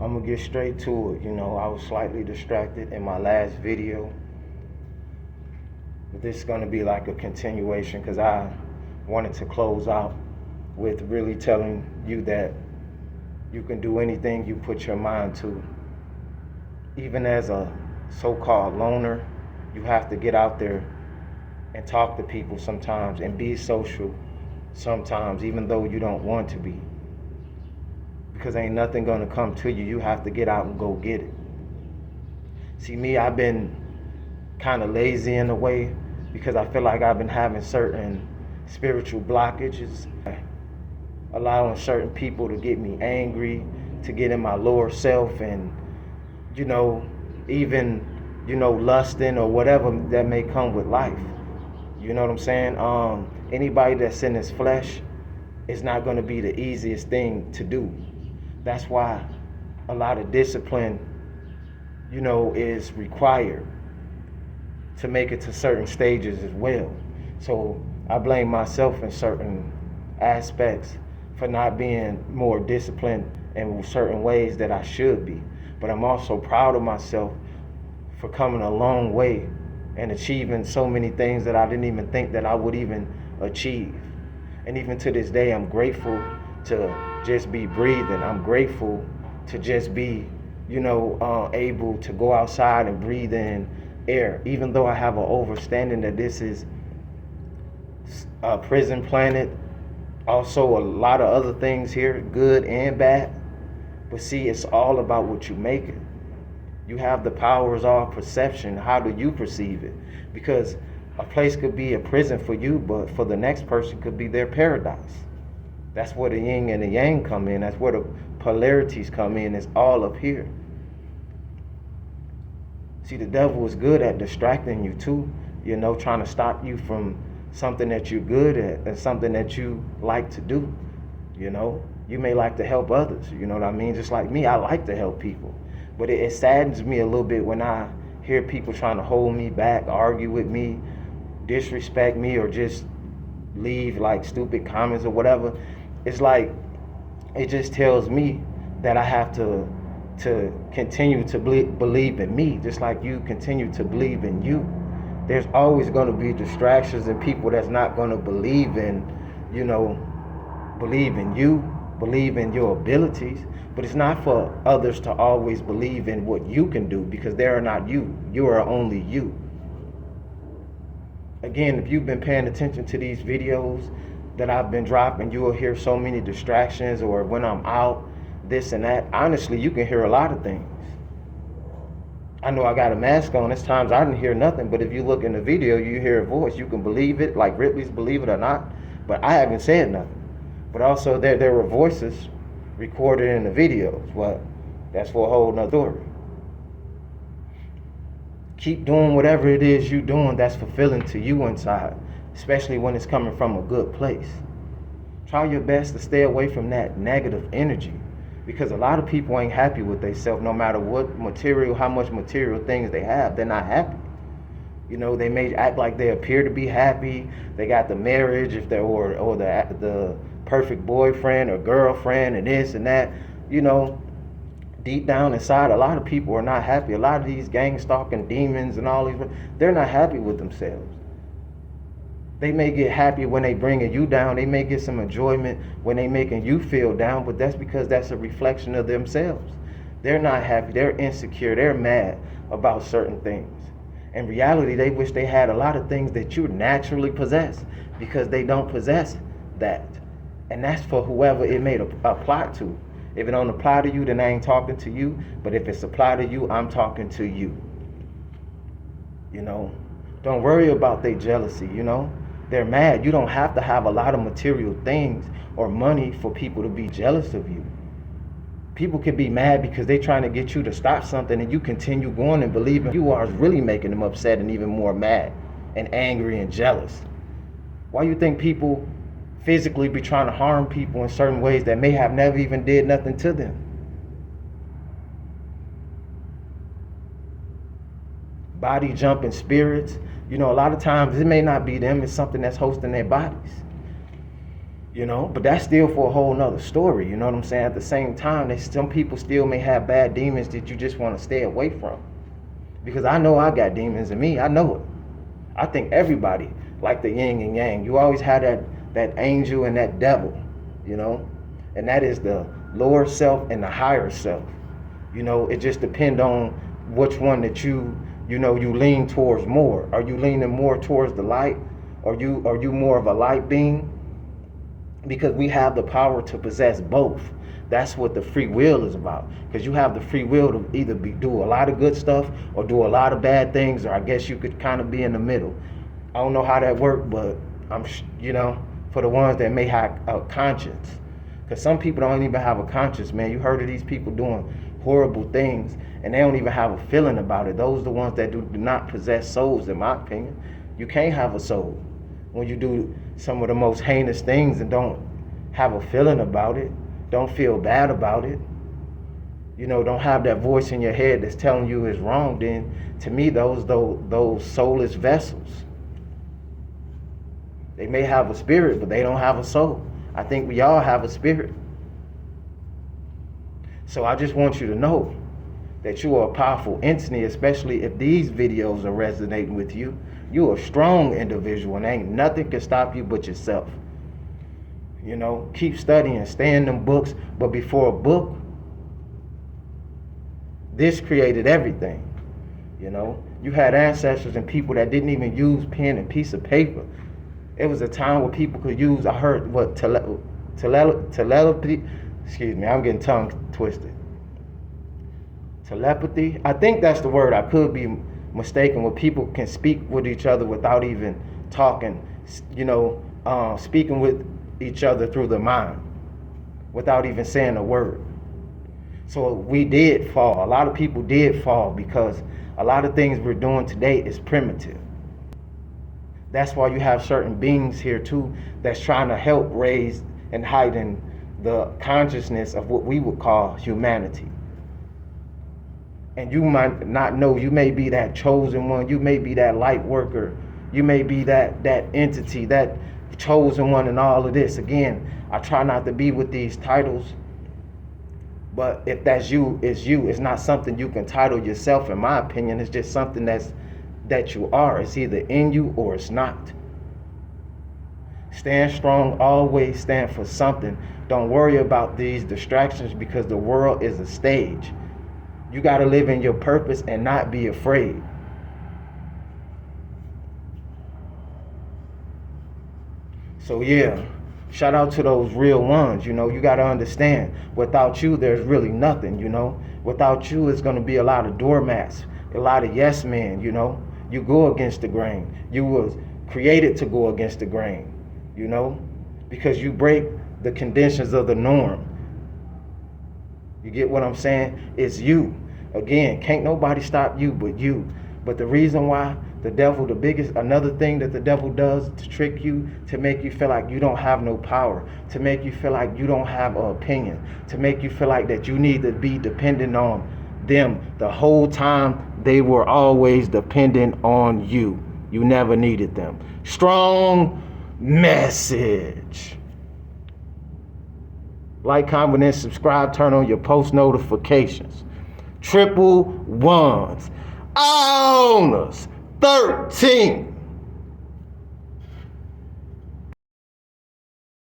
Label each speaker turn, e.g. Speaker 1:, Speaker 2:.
Speaker 1: I'm gonna get straight to it. I was slightly distracted in my last video, but this is gonna be like a continuation because I wanted to close out with really telling you that you can do anything you put your mind to. Even as a so-called loner, you have to get out there and talk to people sometimes and be social sometimes, even though you don't want to be. Because ain't nothing gonna come to you. You have to get out and go get it. See, me, I've been kind of lazy in a way because I feel like I've been having certain spiritual blockages, allowing certain people to get me angry, to get in my lower self, and even lusting or whatever that may come with life. You know what I'm saying? Anybody that's in his flesh is not going to be the easiest thing to do. That's why a lot of discipline, is required to make it to certain stages as well. So I blame myself in certain aspects for not being more disciplined in certain ways that I should be. But I'm also proud of myself for coming a long way and achieving so many things that I didn't even think that I would even achieve. And even to this day, I'm grateful to just be breathing. I'm grateful to just be, able to go outside and breathe in air. Even though I have an overstanding that this is a prison planet, also a lot of other things here, good and bad. But see, it's all about what you make it. You have the powers of perception. How do you perceive it? Because a place could be a prison for you, but for the next person could be their paradise. That's where the yin and the yang come in. That's where the polarities come in. It's all up here. See, the devil is good at distracting you too, trying to stop you from something that you're good at and something that you like to do. You may like to help others, you know what I mean? Just like me, I like to help people. But it saddens me a little bit when I hear people trying to hold me back, argue with me, disrespect me, or just leave like stupid comments or whatever. It's like, it just tells me that I have to continue to believe in me, just like you continue to believe in you. There's always going to be distractions and people that's not going to believe in you, believe in your abilities. But it's not for others to always believe in what you can do, because they are not you. You are only you. Again, if you've been paying attention to these videos that I've been dropping, you will hear so many distractions, or when I'm out, this and that. Honestly, you can hear a lot of things. I know I got a mask on. There's times I didn't hear nothing, but if you look in the video, you hear a voice. You can believe it, like Ripley's Believe It or Not, but I haven't said nothing. But also there were voices recorded in the videos. Well, that's for a whole nother story. Keep doing whatever it is you're doing that's fulfilling to you inside, especially when it's coming from a good place. Try your best to stay away from that negative energy, because a lot of people ain't happy with themselves. No matter how much material things they have, they're not happy. They may act like they appear to be happy. They got the marriage, if they're or the perfect boyfriend or girlfriend and this and that. Deep down inside, a lot of people are not happy. A lot of these gang stalking demons and all these, they're not happy with themselves. They may get happy when they bringing you down. They may get some enjoyment when they making you feel down, but that's because that's a reflection of themselves. They're not happy. They're insecure. They're mad about certain things. In reality, they wish they had a lot of things that you naturally possess, because they don't possess that. And that's for whoever it may apply to. If it don't apply to you, then I ain't talking to you. But if it's applied to you, I'm talking to you. Don't worry about their jealousy, They're mad. You don't have to have a lot of material things or money for people to be jealous of you. People can be mad because they're trying to get you to stop something, and you continue going and believing you are really making them upset and even more mad and angry and jealous. Why you think people physically be trying to harm people in certain ways that may have never even did nothing to them? Body jumping spirits. A lot of times it may not be them, it's something that's hosting their bodies. But that's still for a whole nother story. You know what I'm saying? At the same time, some people still may have bad demons that you just want to stay away from. Because I know I got demons in me. I know it. I think everybody like the yin and yang. You always have that angel and that devil, and that is the lower self and the higher self. It just depends on which one that you lean towards more. Are you leaning more towards the light? Are you more of a light being? Because we have the power to possess both. That's what the free will is about. Because you have the free will to either do a lot of good stuff or do a lot of bad things, or I guess you could kind of be in the middle. I don't know how that works, but I'm, for the ones that may have a conscience. Because some people don't even have a conscience, man. You heard of these people doing horrible things, and they don't even have a feeling about it. Those are the ones that do not possess souls, in my opinion. You can't have a soul when you do some of the most heinous things and don't have a feeling about it, don't feel bad about it, don't have that voice in your head that's telling you it's wrong. Then to me, those soulless vessels, they may have a spirit, but they don't have a soul. I think we all have a spirit. So I just want you to know that you are a powerful entity, especially if these videos are resonating with you. You're a strong individual, and ain't nothing can stop you but yourself. Keep studying, stay in them books. But before a book, this created everything. You had ancestors and people that didn't even use pen and piece of paper. It was a time where people could use, I heard what, telepathy, excuse me, I'm getting tongue twisted. Telepathy, I think that's the word. I could be mistaken, where people can speak with each other without even talking, speaking with each other through the mind without even saying a word. So we did fall. A lot of people did fall because a lot of things we're doing today is primitive. That's why you have certain beings here too that's trying to help raise and heighten the consciousness of what we would call humanity. And you might not know, you may be that chosen one, you may be that light worker, you may be that entity, that chosen one in all of this. Again, I try not to be with these titles, but if that's you, it's you. It's not something you can title yourself, in my opinion. It's just something that you are. It's either in you or it's not. Stand strong, always stand for something. Don't worry about these distractions, because the world is a stage. You got to live in your purpose and not be afraid. So yeah, shout out to those real ones. You got to understand, without you, there's really nothing. Without you, it's going to be a lot of doormats, a lot of yes men. You go against the grain. You was created to go against the grain, because you break the conditions of the norm. You get what I'm saying? It's you. Again, can't nobody stop you but you. But the reason why the devil, another thing that the devil does to trick you, to make you feel like you don't have no power, to make you feel like you don't have an opinion, to make you feel like that you need to be dependent on them. The whole time they were always dependent on you. You never needed them. Strong message. Like, comment, and subscribe. Turn on your post notifications. 111s. Owners 13.